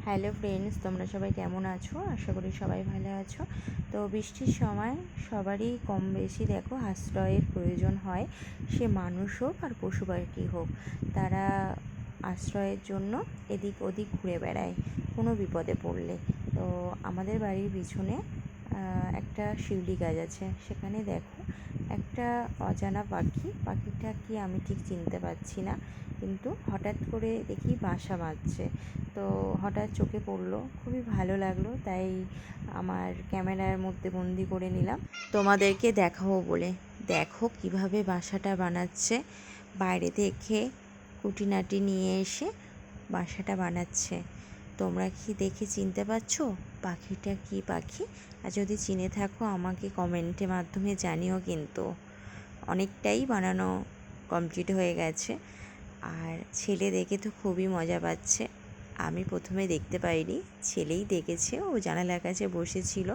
Hello friends, তোমরা সবাই কেমন আছো? আশা করি সবাই ভালো আছো। তো বৃষ্টির সময় সবারই কম বেশি দেখো আশ্রয়ের প্রয়োজন হয়, সে মানুষ হোক আর পশু পাখি হোক। তারা আশ্রয়ের জন্য এদিক ওদিক ঘুরে বেড়ায় কোনো বিপদে পড়লে। তো আমাদের বাড়ির পিছনে একটা শিউলি গাছ আছে, সেখানে দেখো একটা অজানা পাখিটা কি আমি ঠিক চিনতে পারছি না, কিন্তু হঠাৎ করে দেখি বাসা বাঁধছে। তো হঠাৎ চোখে পড়লো, খুবই ভালো লাগলো, তাই আমার ক্যামেরার মধ্যে বন্দি করে নিলাম তোমাদেরকে দেখাবো বলে। দেখো কিভাবে বাসাটা বানাচ্ছে, বাইরে থেকে খুঁটিনাটি নিয়ে এসে বাসাটা বানাচ্ছে। তোমরা কি দেখে চিনতে পারছো পাখিটা কি পাখি? আর যদি চিনে থাকো আমাকে কমেন্টের মাধ্যমে জানিও। কিন্তু অনেকটাই বানানো কমপ্লিট হয়ে গেছে, আর ছেলে দেখে তো খুবই মজা পাচ্ছে। আমি প্রথমে দেখতে পাইনি, ছেলেই দেখেছে, ও জানালার কাছে বসেছিল,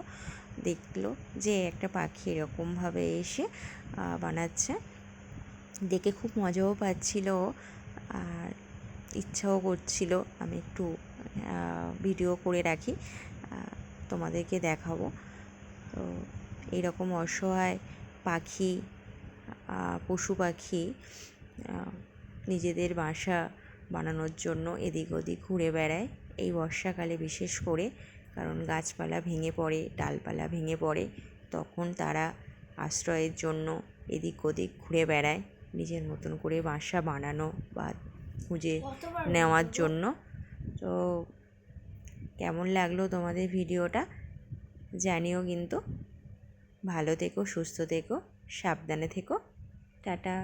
দেখলো যে একটা পাখি এরকমভাবে এসে বানাচ্ছে। দেখে খুব মজাও পাচ্ছিল, আর ইচ্ছাও করছিল আমি একটু ভিডিও করে রাখি, তোমাদেরকে দেখাবো। তো এইরকম অসহায় পাখি, পশু পাখি নিজেদের বাসা বানানোর জন্য এদিক ওদিক ঘুরে বেড়ায় এই বর্ষাকালে, বিশেষ করে কারণ গাছপালা ভেঙে পড়ে, ডালপালা ভেঙে পড়ে, তখন তারা আশ্রয়ের জন্য এদিক ওদিক ঘুরে বেড়ায় নিজের মতন করে বাসা বানানো বা খুঁজে নেওয়ার জন্য। তো কেমন লাগলো তোমাদের ভিডিওটা জানিও কিন্তু। ভালো থেকো, সুস্থ থেকো, সাবধানে থেকো। টাটা।